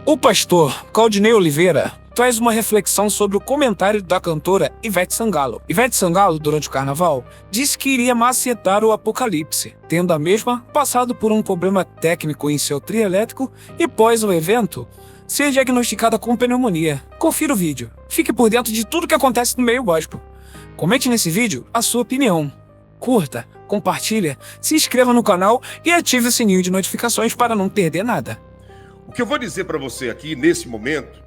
O pastor Claudinei Oliveira traz uma reflexão sobre o comentário da cantora Ivete Sangalo. Ivete Sangalo, durante o carnaval, disse que iria macetar o Apocalipse, tendo a mesma passado por um problema técnico em seu trio elétrico e, pós o evento, ser diagnosticada com pneumonia. Confira o vídeo. Fique por dentro de tudo que acontece no meio gospel. Comente nesse vídeo a sua opinião. Curta, compartilha, se inscreva no canal e ative o sininho de notificações para não perder nada. O que eu vou dizer para você aqui, nesse momento,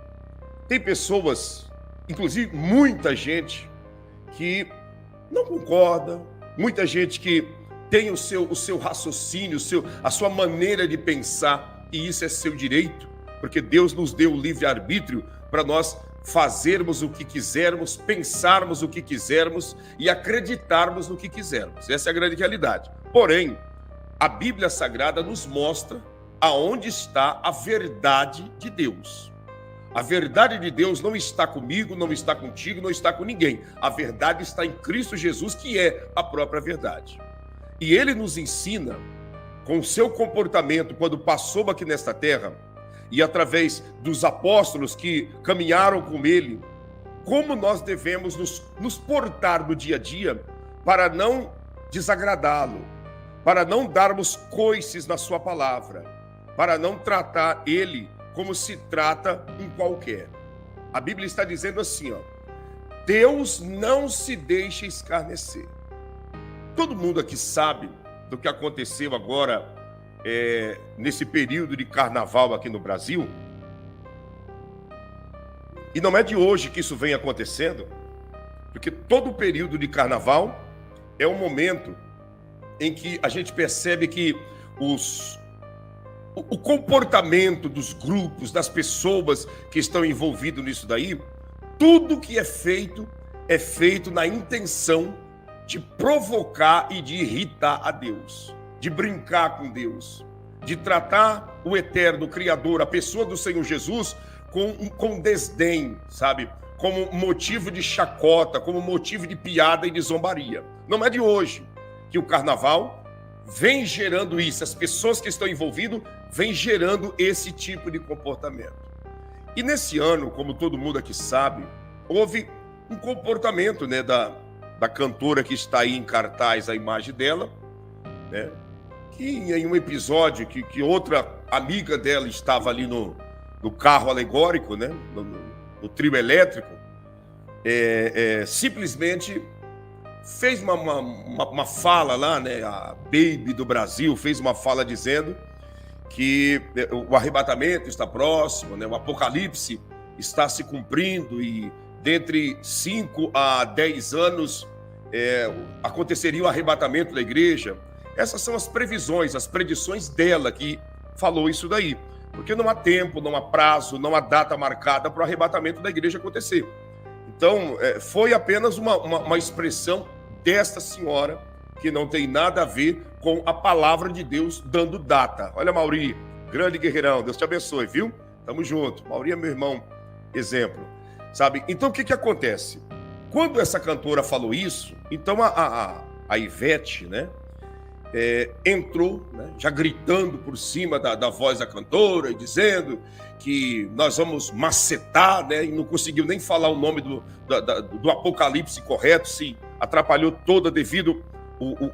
tem pessoas, inclusive muita gente, que não concorda, muita gente que tem o seu raciocínio, a sua maneira de pensar, e isso é seu direito, porque Deus nos deu o livre-arbítrio para nós fazermos o que quisermos, pensarmos o que quisermos e acreditarmos no que quisermos. Essa é a grande realidade. Porém, a Bíblia Sagrada nos mostra aonde está a verdade de Deus. A verdade de Deus não está comigo, não está contigo, não está com ninguém. A verdade está em Cristo Jesus, que é a própria verdade. E ele nos ensina, com o seu comportamento, quando passou aqui nesta terra, e através dos apóstolos que caminharam com ele, como nós devemos nos portar no dia a dia para não desagradá-lo, para não darmos coices na sua palavra, para não tratar ele como se trata um qualquer. A Bíblia está dizendo assim, Deus não se deixa escarnecer. Todo mundo aqui sabe do que aconteceu agora nesse período de carnaval aqui no Brasil. E não é de hoje que isso vem acontecendo, porque todo período de carnaval é um momento em que a gente percebe que o comportamento dos grupos, das pessoas que estão envolvidas nisso daí, tudo que é feito na intenção de provocar e de irritar a Deus, de brincar com Deus, de tratar o eterno Criador, a pessoa do Senhor Jesus, com desdém, sabe? Como motivo de chacota, como motivo de piada e de zombaria. Não é de hoje que o carnaval vem gerando isso, as pessoas que estão envolvidas vêm gerando esse tipo de comportamento. E nesse ano, como todo mundo aqui sabe, houve um comportamento, né, da cantora que está aí em cartaz, a imagem dela, né, que em um episódio que outra amiga dela estava ali no carro alegórico, né, no trio elétrico, simplesmente fez uma fala lá, né? A Baby do Brasil fez uma fala dizendo que o arrebatamento está próximo, né? O Apocalipse está se cumprindo e dentre 5 a 10 anos aconteceria o arrebatamento da igreja. Essas são as previsões, as predições dela que falou isso daí, porque não há tempo, não há prazo, não há data marcada para o arrebatamento da igreja acontecer. Então, foi apenas uma expressão desta senhora, que não tem nada a ver com a palavra de Deus dando data. Olha, Mauri, grande guerreirão, Deus te abençoe, viu? Tamo junto. Mauri é meu irmão, exemplo. Sabe? Então, o que acontece? Quando essa cantora falou isso, então a Ivete, né, entrou, né, já gritando por cima da voz da cantora e dizendo que nós vamos macetar, né, e não conseguiu nem falar o nome do Apocalipse correto, se atrapalhou toda devido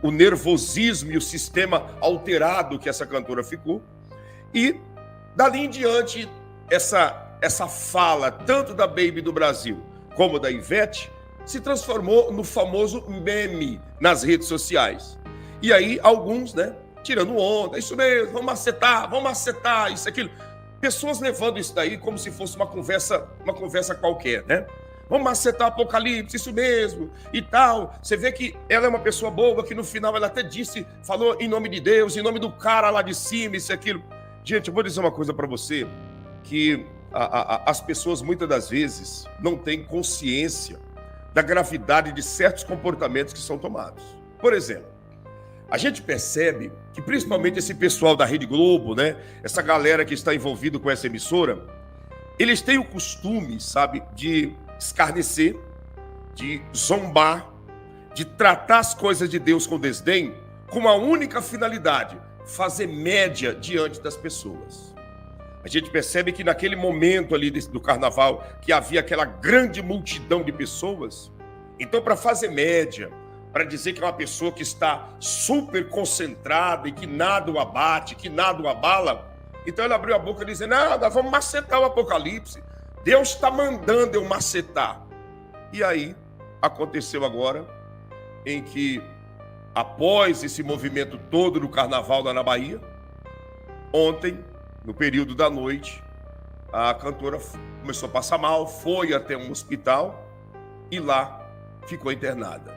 o nervosismo e o sistema alterado que essa cantora ficou. E dali em diante, essa fala, tanto da Baby do Brasil como da Ivete, se transformou no famoso meme nas redes sociais. E aí alguns, né, tirando onda, isso mesmo, vamos macetar, isso, aquilo. Pessoas levando isso daí como se fosse uma conversa qualquer, né? Vamos macetar Apocalipse, isso mesmo, e tal. Você vê que ela é uma pessoa boa, que no final ela até falou em nome de Deus, em nome do cara lá de cima, isso e aquilo. Gente, eu vou dizer uma coisa para você, que as pessoas muitas das vezes não têm consciência da gravidade de certos comportamentos que são tomados. Por exemplo, a gente percebe que principalmente esse pessoal da Rede Globo, né, essa galera que está envolvida com essa emissora, eles têm o costume, sabe, de escarnecer, de zombar, de tratar as coisas de Deus com desdém, com uma única finalidade: fazer média diante das pessoas. A gente percebe que naquele momento ali do carnaval, que havia aquela grande multidão de pessoas. Então, para fazer média, para dizer que é uma pessoa que está super concentrada e que nada o abate, que nada o abala, então ela abriu a boca dizendo: nós vamos macetar o Apocalipse. Deus está mandando eu macetar. E aí, aconteceu agora, em que, após esse movimento todo do carnaval lá na Bahia, ontem, no período da noite, a cantora começou a passar mal, foi até um hospital e lá ficou internada.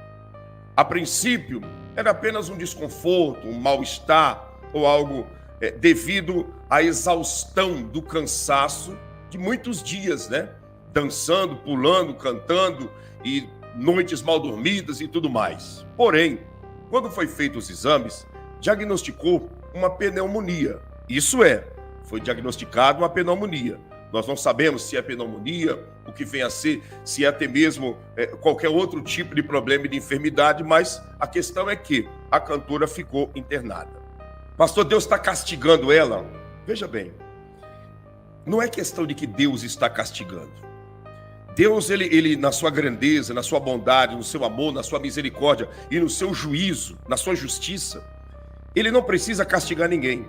A princípio, era apenas um desconforto, um mal-estar ou algo devido à exaustão do cansaço de muitos dias, né? Dançando, pulando, cantando e noites mal dormidas e tudo mais. Porém, quando foi feito os exames, diagnosticou uma pneumonia. Isso foi diagnosticado uma pneumonia. Nós não sabemos se é pneumonia, o que vem a ser, se é até mesmo qualquer outro tipo de problema e de enfermidade, mas a questão é que a cantora ficou internada. Pastor, Deus está castigando ela? Veja bem, não é questão de que Deus está castigando. Deus, ele na sua grandeza, na sua bondade, no seu amor, na sua misericórdia e no seu juízo, na sua justiça, ele não precisa castigar ninguém.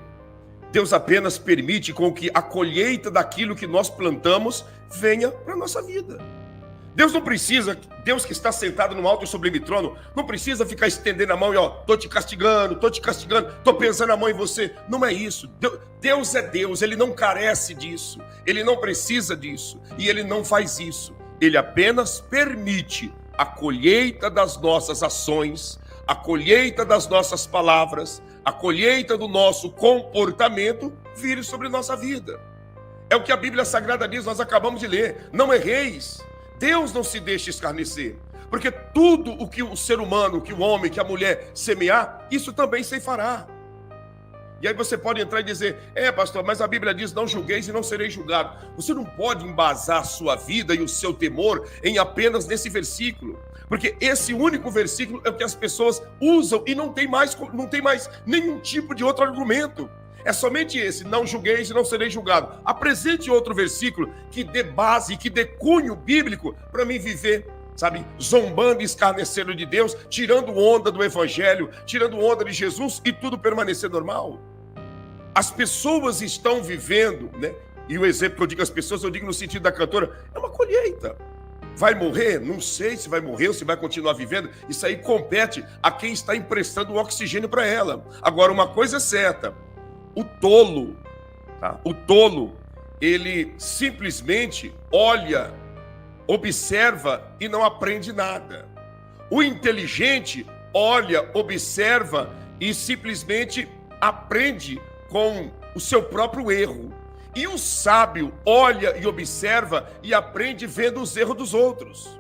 Deus apenas permite com que a colheita daquilo que nós plantamos venha para a nossa vida. Deus não precisa, Deus que está sentado no alto e sublime trono, não precisa ficar estendendo a mão e tô te castigando, tô pesando a mão em você. Não é isso. Deus é Deus, ele não carece disso, ele não precisa disso e ele não faz isso. Ele apenas permite a colheita das nossas ações, a colheita das nossas palavras, a colheita do nosso comportamento vir sobre nossa vida. É o que a Bíblia Sagrada diz, nós acabamos de ler. Não erreis. Deus não se deixa escarnecer. Porque tudo o que o ser humano, que o homem, que a mulher semear, isso também ceifará. E aí você pode entrar e dizer: pastor, mas a Bíblia diz: não julgueis e não sereis julgado. Você não pode embasar a sua vida e o seu temor em apenas nesse versículo. Porque esse único versículo é o que as pessoas usam e não tem mais nenhum tipo de outro argumento. É somente esse: não julgueis e não sereis julgado. Apresente outro versículo que dê base, que dê cunho bíblico para mim viver, zombando e escarnecendo de Deus, tirando onda do Evangelho, tirando onda de Jesus e tudo permanecer normal. As pessoas estão vivendo, né? E o exemplo que eu digo às pessoas, eu digo no sentido da cantora, é uma colheita. Vai morrer? Não sei se vai morrer ou se vai continuar vivendo. Isso aí compete a quem está emprestando o oxigênio para ela. Agora, uma coisa é certa: o tolo, ele simplesmente olha, observa e não aprende nada. O inteligente olha, observa e simplesmente aprende com o seu próprio erro. E o sábio olha e observa e aprende vendo os erros dos outros.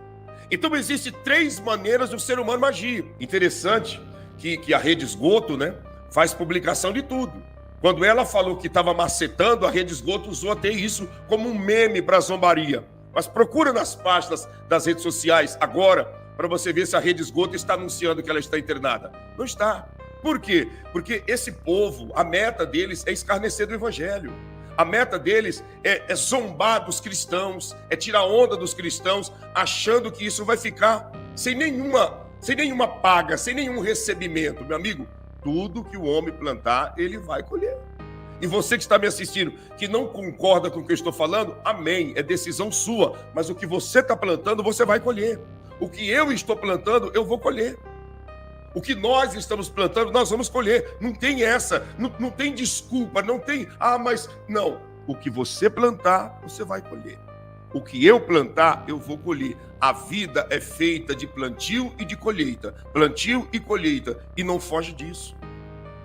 Então existem 3 maneiras do ser humano agir. Interessante que a Rede Esgoto, né, faz publicação de tudo. Quando ela falou que estava macetando, a Rede Esgoto usou até isso como um meme para zombaria. Mas procura nas páginas das redes sociais agora para você ver se a Rede Esgoto está anunciando que ela está internada. Não está. Por quê? Porque esse povo, a meta deles é escarnecer do Evangelho. A meta deles é zombar dos cristãos, é tirar onda dos cristãos, achando que isso vai ficar sem nenhuma paga, sem nenhum recebimento. Meu amigo, tudo que o homem plantar, ele vai colher. E você que está me assistindo, que não concorda com o que eu estou falando, amém, é decisão sua. Mas o que você está plantando, você vai colher. O que eu estou plantando, eu vou colher. O que nós estamos plantando, nós vamos colher. Não tem essa, não tem desculpa, não tem, mas não. O que você plantar, você vai colher. O que eu plantar, eu vou colher. A vida é feita de plantio e de colheita. Plantio e colheita. E não foge disso.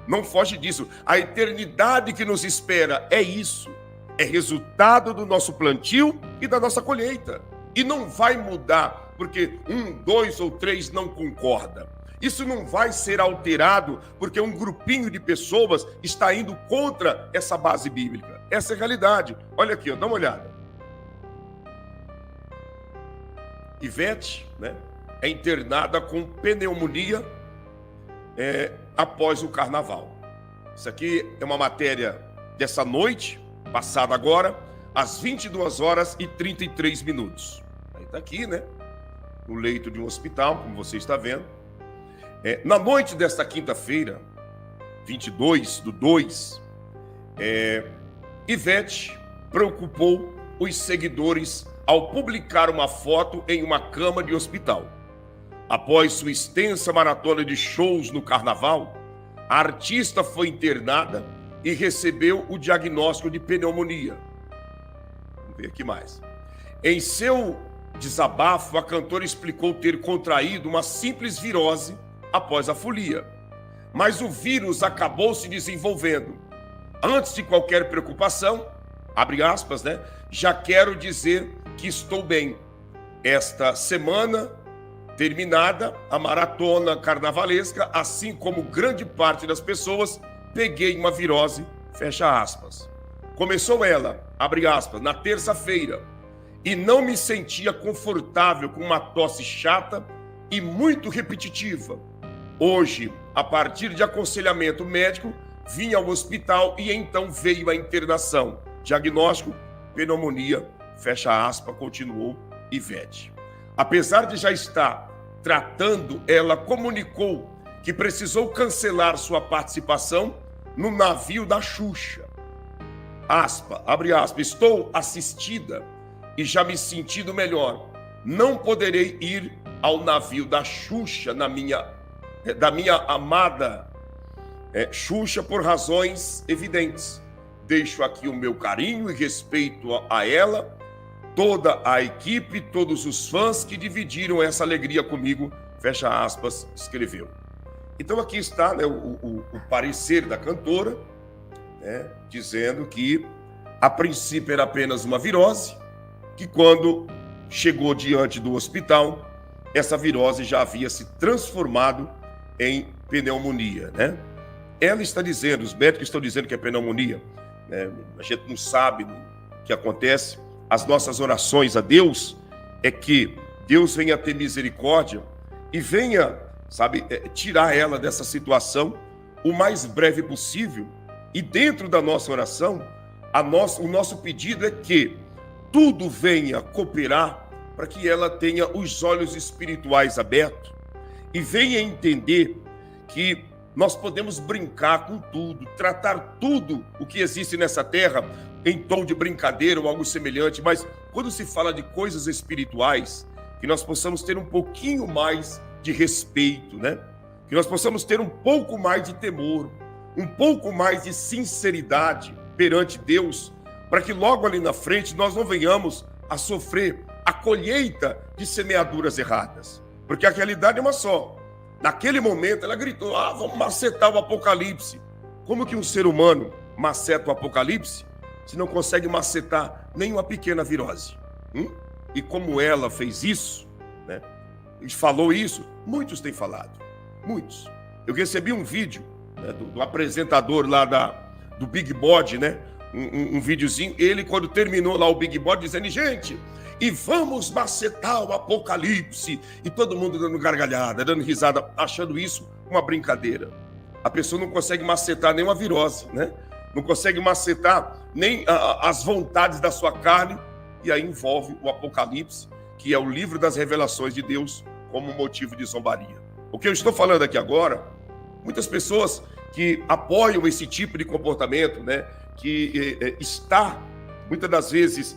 Não foge disso. A eternidade que nos espera é isso. É resultado do nosso plantio e da nossa colheita. E não vai mudar porque 1, 2 ou 3 não concorda. Isso não vai ser alterado porque um grupinho de pessoas está indo contra essa base bíblica. Essa é a realidade. Olha aqui, dá uma olhada. Ivete, né, é internada com pneumonia após o carnaval. Isso aqui é uma matéria dessa noite passada agora, às 22h33. Aí está aqui, né? No leito de um hospital, como você está vendo. Na noite desta quinta-feira, 22/2, Ivete preocupou os seguidores ao publicar uma foto em uma cama de hospital. Após sua extensa maratona de shows no carnaval, a artista foi internada e recebeu o diagnóstico de pneumonia. Vamos ver aqui mais. Em seu desabafo, a cantora explicou ter contraído uma simples virose após a folia. Mas o vírus acabou se desenvolvendo. Antes de qualquer preocupação, abre aspas, né? Já quero dizer que estou bem. Esta semana terminada a maratona carnavalesca, assim como grande parte das pessoas, peguei uma virose, fecha aspas. Começou ela, abre aspas, na terça-feira, e não me sentia confortável com uma tosse chata e muito repetitiva. Hoje, a partir de aconselhamento médico, vim ao hospital e então veio a internação. Diagnóstico, pneumonia, fecha aspas, continuou Ivete. Apesar de já estar tratando, ela comunicou que precisou cancelar sua participação no navio da Xuxa. Abre aspas, estou assistida e já me sentindo melhor. Não poderei ir ao navio da Xuxa, da minha amada Xuxa, por razões evidentes. Deixo aqui o meu carinho e respeito a ela, toda a equipe, todos os fãs que dividiram essa alegria comigo, fecha aspas, escreveu. Então aqui está, né, o parecer da cantora, né, dizendo que a princípio era apenas uma virose, que quando chegou diante do hospital, essa virose já havia se transformado em pneumonia, né? Ela está dizendo, os médicos estão dizendo que é pneumonia, né? A gente não sabe o que acontece. As nossas orações a Deus é que Deus venha ter misericórdia e venha, tirar ela dessa situação o mais breve possível. E dentro da nossa oração, o nosso pedido é que tudo venha cooperar para que ela tenha os olhos espirituais abertos e venha entender que nós podemos brincar com tudo, tratar tudo o que existe nessa terra em tom de brincadeira ou algo semelhante, mas quando se fala de coisas espirituais, que nós possamos ter um pouquinho mais de respeito, né? Que nós possamos ter um pouco mais de temor, um pouco mais de sinceridade perante Deus, para que logo ali na frente nós não venhamos a sofrer a colheita de semeaduras erradas. Porque a realidade é uma só. Naquele momento ela gritou, vamos macetar o Apocalipse. Como que um ser humano maceta o Apocalipse se não consegue macetar nem uma pequena virose? E como ela fez isso, né, e falou isso, muitos têm falado, muitos. Eu recebi um vídeo, né, do apresentador lá do Big Bode, né, um videozinho, ele quando terminou lá o Big Bode dizendo, gente, e vamos macetar o Apocalipse, e todo mundo dando gargalhada, dando risada, achando isso uma brincadeira. A pessoa não consegue macetar nem uma virose, né? Não consegue macetar nem as vontades da sua carne, e aí envolve o Apocalipse, que é o livro das revelações de Deus, como motivo de zombaria. O que eu estou falando aqui agora, muitas pessoas que apoiam esse tipo de comportamento, né, que está, muitas das vezes,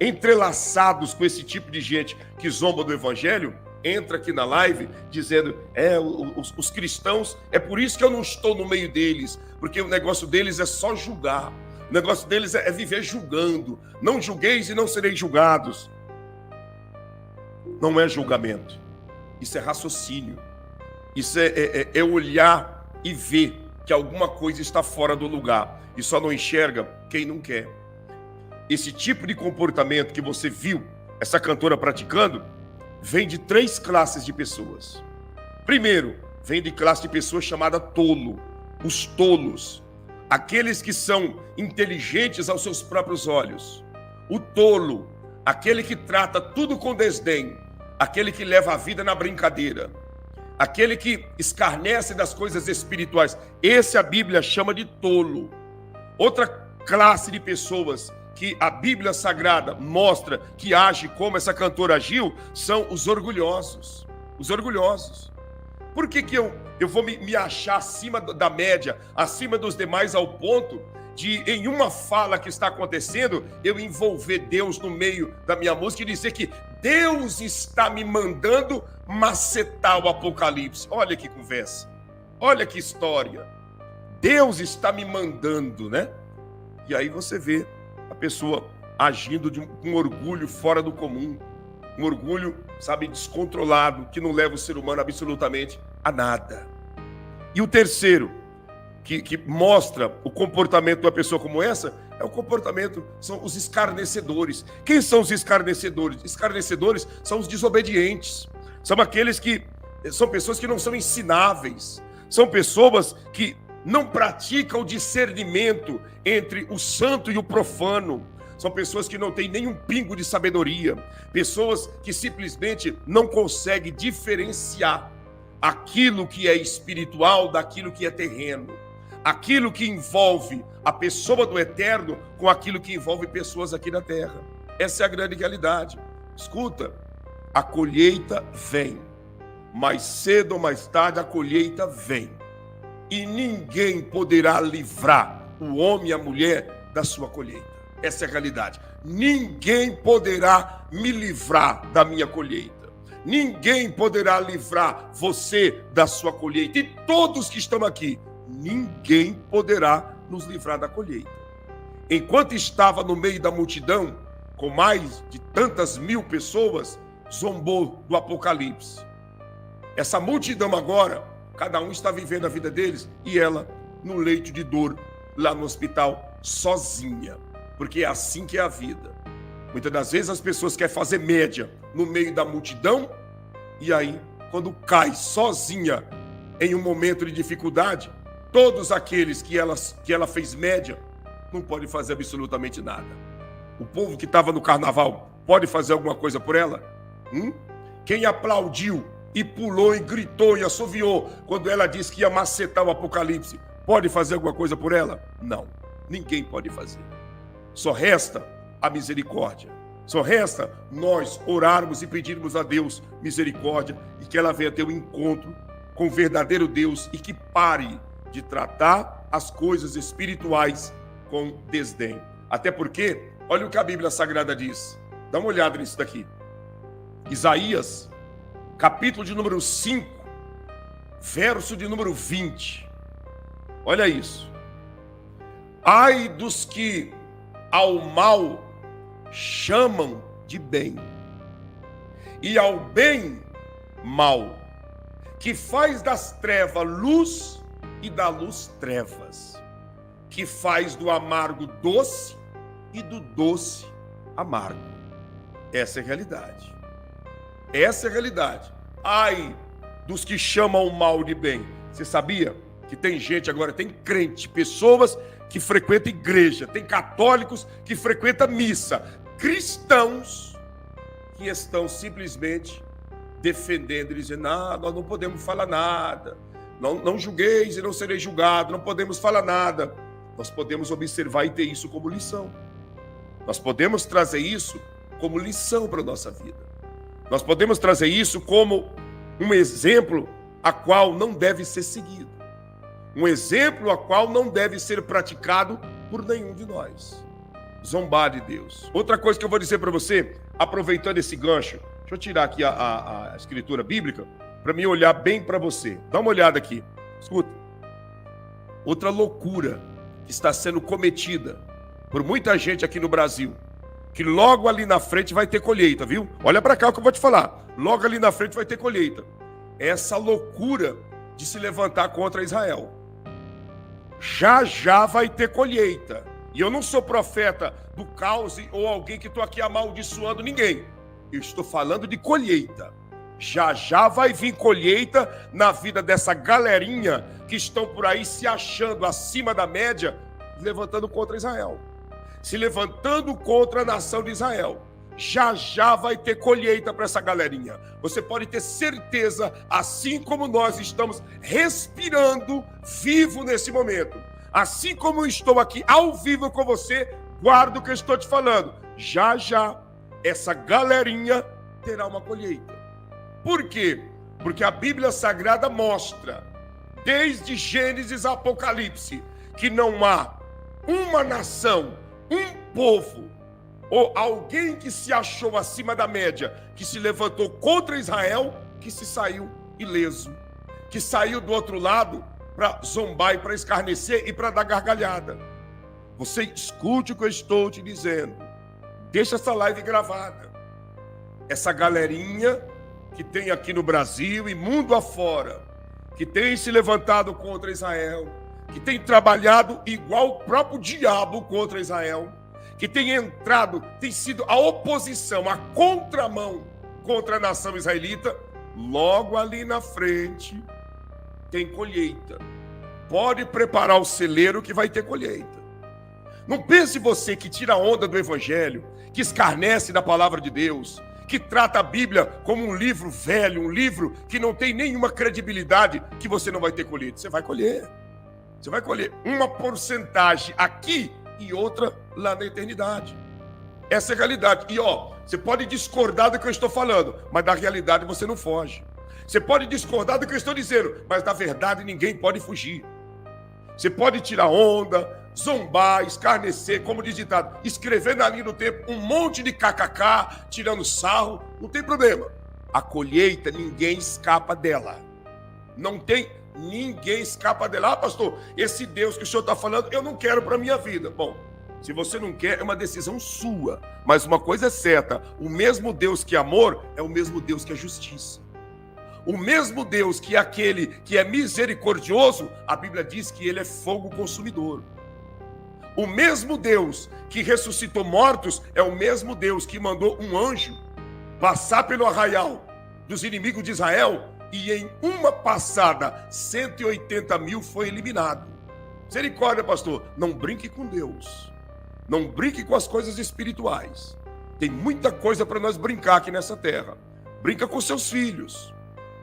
entrelaçados com esse tipo de gente que zomba do evangelho, entra aqui na live dizendo, os cristãos, é por isso que eu não estou no meio deles, porque o negócio deles é só julgar, o negócio deles é viver julgando, não julgueis e não sereis julgados. Não é julgamento, isso é raciocínio, isso é olhar e ver que alguma coisa está fora do lugar, e só não enxerga quem não quer. Esse tipo de comportamento que você viu essa cantora praticando vem de 3 classes de pessoas. Primeiro, vem de classe de pessoas chamada tolo, os tolos, aqueles que são inteligentes aos seus próprios olhos. O tolo, aquele que trata tudo com desdém, aquele que leva a vida na brincadeira, aquele que escarnece das coisas espirituais. Esse a Bíblia chama de tolo. Outra classe de pessoas que a Bíblia Sagrada mostra que age como essa cantora agiu são os orgulhosos. Os orgulhosos. Por que eu vou me achar acima da média, acima dos demais, ao ponto de, em uma fala que está acontecendo, eu envolver Deus no meio da minha música e dizer que Deus está me mandando macetar o Apocalipse? Olha que conversa, olha que história. Deus está me mandando, né? E aí você vê a pessoa agindo com um orgulho fora do comum, um orgulho, sabe, descontrolado, que não leva o ser humano absolutamente a nada. E o terceiro, que mostra o comportamento de uma pessoa como essa, é o comportamento, são os escarnecedores. Quem são os escarnecedores? Escarnecedores são os desobedientes, são aqueles que são pessoas que não são ensináveis, são pessoas que não praticam o discernimento entre o santo e o profano. São pessoas que não têm nenhum pingo de sabedoria, pessoas que simplesmente não conseguem diferenciar aquilo que é espiritual daquilo que é terreno, aquilo que envolve a pessoa do eterno com aquilo que envolve pessoas aqui na terra. Essa é a grande realidade. Escuta, a colheita vem, mais cedo ou mais tarde a colheita vem, e ninguém poderá livrar o homem e a mulher da sua colheita. Essa é a realidade. Ninguém poderá me livrar da minha colheita. Ninguém poderá livrar você da sua colheita. E todos que estão aqui, ninguém poderá nos livrar da colheita. Enquanto estava no meio da multidão, com mais de tantas mil pessoas, zombou do Apocalipse. Essa multidão agora, cada um está vivendo a vida deles, e ela no leito de dor, lá no hospital, sozinha. Porque é assim que é a vida. Muitas das vezes as pessoas querem fazer média no meio da multidão, e aí, quando cai sozinha em um momento de dificuldade, todos aqueles que ela fez média não podem fazer absolutamente nada. O povo que estava no carnaval pode fazer alguma coisa por ela? Quem aplaudiu e pulou e gritou e assoviou quando ela disse que ia macetar o Apocalipse, pode fazer alguma coisa por ela? Não, ninguém pode fazer. Só resta a misericórdia. Só resta nós orarmos e pedirmos a Deus misericórdia e que ela venha ter um encontro com o verdadeiro Deus e que pare de tratar as coisas espirituais com desdém. Até porque, olha o que a Bíblia Sagrada diz. Dá uma olhada nisso daqui. Isaías, capítulo de número 5, verso de número 20. Olha isso. Ai dos que ao mal chamam de bem, e ao bem mal, que faz das trevas luz e da luz trevas, que faz do amargo doce e do doce amargo. Essa é a realidade. Essa é a realidade. Ai dos que chamam o mal de bem. Você sabia que tem gente agora, tem crente, pessoas que frequentam igreja, tem católicos que frequentam missa, cristãos que estão simplesmente defendendo e dizendo: nós não podemos falar nada, não julgueis e não sereis julgados, não podemos falar nada. Nós podemos observar e ter isso como lição. Nós podemos trazer isso como lição para a nossa vida. Nós podemos trazer isso como um exemplo a qual não deve ser seguido. Um exemplo a qual não deve ser praticado por nenhum de nós. Zombar de Deus. Outra coisa que eu vou dizer para você, aproveitando esse gancho, deixa eu tirar aqui a escritura bíblica para me olhar bem para você. Dá uma olhada aqui. Escuta. Outra loucura que está sendo cometida por muita gente aqui no Brasil, que logo ali na frente vai ter colheita, viu? Olha para cá o que eu vou te falar. Logo ali na frente vai ter colheita. Essa loucura de se levantar contra Israel. Já vai ter colheita. E eu não sou profeta do caos ou alguém que estou aqui amaldiçoando ninguém. Eu estou falando de colheita. Já vai vir colheita na vida dessa galerinha que estão por aí se achando acima da média, levantando contra Israel. Se levantando contra a nação de Israel. Já vai ter colheita para essa galerinha. Você pode ter certeza, assim como nós estamos respirando vivo nesse momento, Assim como eu estou aqui ao vivo com você, guarda o que eu estou te falando. Já já, essa galerinha terá uma colheita. Por quê? Porque a Bíblia Sagrada mostra, desde Gênesis a Apocalipse, que não há uma nação, um povo, ou alguém que se achou acima da média, que se levantou contra Israel, que se saiu ileso, que saiu do outro lado para zombar e para escarnecer e para dar gargalhada. Você escute o que eu estou te dizendo. Deixa essa live gravada. Essa galerinha que tem aqui no Brasil e mundo afora, que tem se levantado contra Israel, que tem trabalhado igual o próprio diabo contra Israel, que tem entrado, tem sido a oposição, a contramão contra a nação israelita, logo ali na frente tem colheita. Pode preparar o celeiro que vai ter colheita. Não pense você que tira a onda do evangelho, que escarnece da palavra de Deus, que trata a Bíblia como um livro velho, um livro que não tem nenhuma credibilidade, que você não vai ter colheita. Você vai colher. Você vai colher uma porcentagem aqui e outra lá na eternidade. Essa é a realidade. E você pode discordar do que eu estou falando, mas da realidade você não foge. Você pode discordar do que eu estou dizendo, mas da verdade ninguém pode fugir. Você pode tirar onda, zombar, escarnecer, como diz ditado, escrever na linha do tempo um monte de kkk, tirando sarro, não tem problema. A colheita, ninguém escapa dela. Não tem, ninguém escapa dela. Ah, pastor, esse Deus que o senhor está falando, eu não quero para a minha vida. Bom, se você não quer, é uma decisão sua. Mas uma coisa é certa, o mesmo Deus que é amor, é o mesmo Deus que é justiça. O mesmo Deus que é aquele que é misericordioso, a Bíblia diz que ele é fogo consumidor. O mesmo Deus que ressuscitou mortos é o mesmo Deus que mandou um anjo passar pelo arraial dos inimigos de Israel e em uma passada 180 mil foi eliminado. Misericórdia, pastor. Não brinque com Deus. Não brinque com as coisas espirituais. Tem muita coisa para nós brincar aqui nessa terra. Brinca com seus filhos.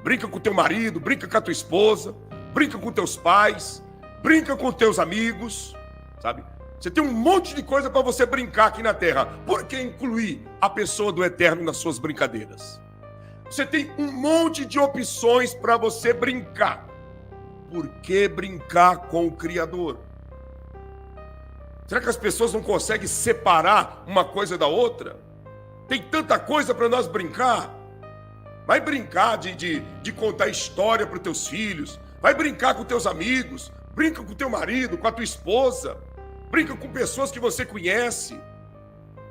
Brinca com teu marido, brinca com a tua esposa, brinca com teus pais, brinca com teus amigos, sabe? Você tem um monte de coisa para você brincar aqui na terra. Por que incluir a pessoa do eterno nas suas brincadeiras? Você tem um monte de opções para você brincar. Por que brincar com o Criador? Será que as pessoas não conseguem separar uma coisa da outra? Tem tanta coisa para nós brincar. Vai brincar de contar história para os teus filhos. Vai brincar com teus amigos. Brinca com teu marido, com a tua esposa. Brinca com pessoas que você conhece.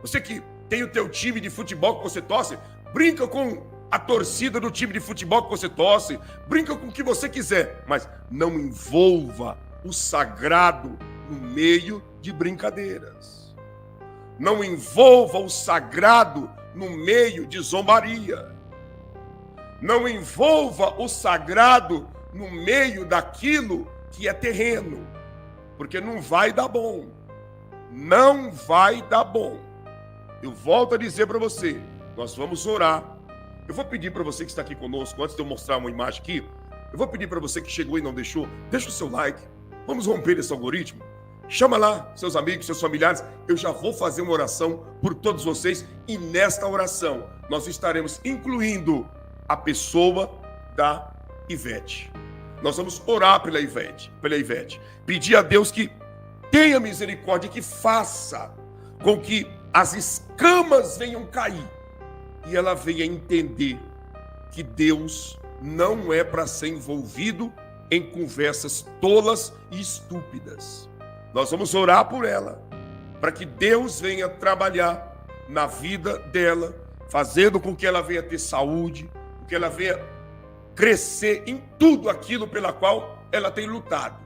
Você que tem o teu time de futebol que você torce. Brinca com a torcida do time de futebol que você torce. Brinca com o que você quiser. Mas não envolva o sagrado no meio de brincadeiras. Não envolva o sagrado no meio de zombaria. Não envolva o sagrado no meio daquilo que é terreno, porque não vai dar bom. Não vai dar bom. Eu volto a dizer para você, nós vamos orar. Eu vou pedir para você que está aqui conosco, antes de eu mostrar uma imagem aqui, eu vou pedir para você que chegou e não deixou, deixa o seu like. Vamos romper esse algoritmo. Chama lá seus amigos, seus familiares. Eu já vou fazer uma oração por todos vocês e nesta oração nós estaremos incluindo a pessoa da Ivete. Nós vamos orar pela Ivete. Pedir a Deus que tenha misericórdia e que faça com que as escamas venham cair e ela venha entender que Deus não é para ser envolvido em conversas tolas e estúpidas. Nós vamos orar por ela, para que Deus venha trabalhar na vida dela, fazendo com que ela venha ter saúde, que ela venha crescer em tudo aquilo pela qual ela tem lutado.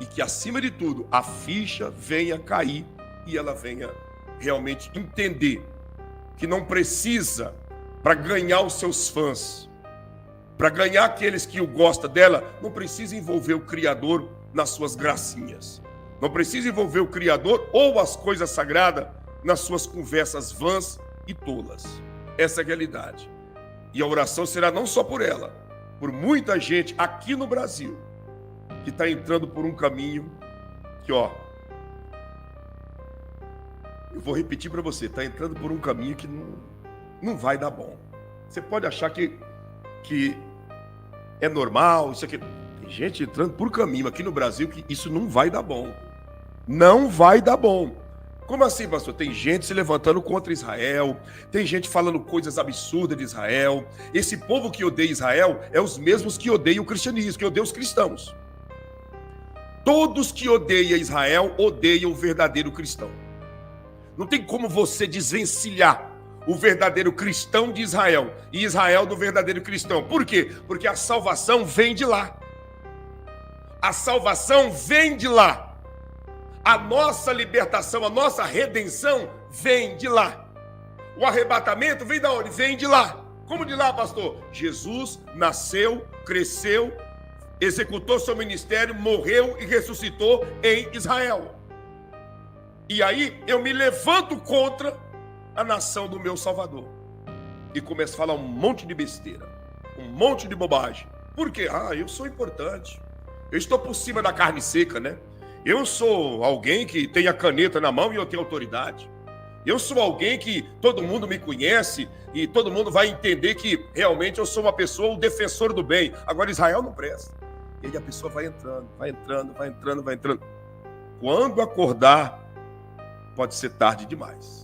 E que, acima de tudo, a ficha venha cair e ela venha realmente entender que não precisa, para ganhar os seus fãs, para ganhar aqueles que o gostam dela, não precisa envolver o Criador nas suas gracinhas. Não precisa envolver o Criador ou as coisas sagradas nas suas conversas vãs e tolas. Essa é a realidade. E a oração será não só por ela, por muita gente aqui no Brasil que está entrando por um caminho que, ó, eu vou repetir para você, tá entrando por um caminho que não vai dar bom. Você pode achar que é normal, isso aqui. Tem gente entrando por caminho aqui no Brasil que isso não vai dar bom. Não vai dar bom. Como assim, pastor? Tem gente se levantando contra Israel, tem gente falando coisas absurdas de Israel. Esse povo que odeia Israel é os mesmos que odeiam o cristianismo, que odeiam os cristãos. Todos que odeiam Israel odeiam o verdadeiro cristão. Não tem como você desvencilhar o verdadeiro cristão de Israel e Israel do verdadeiro cristão. Por quê? Porque a salvação vem de lá. A salvação vem de lá. A nossa libertação, a nossa redenção vem de lá. O arrebatamento vem de onde? Vem de lá. Como de lá, pastor? Jesus nasceu, cresceu, executou seu ministério, morreu e ressuscitou em Israel. E aí eu me levanto contra a nação do meu Salvador e começo a falar um monte de besteira, um monte de bobagem. Por quê? Eu sou importante. Eu estou por cima da carne seca, né? Eu sou alguém que tem a caneta na mão e eu tenho autoridade. Eu sou alguém que todo mundo me conhece e todo mundo vai entender que realmente eu sou uma pessoa, o defensor do bem. Agora Israel não presta. E aí a pessoa vai entrando, vai entrando, vai entrando, vai entrando. Quando acordar, pode ser tarde demais.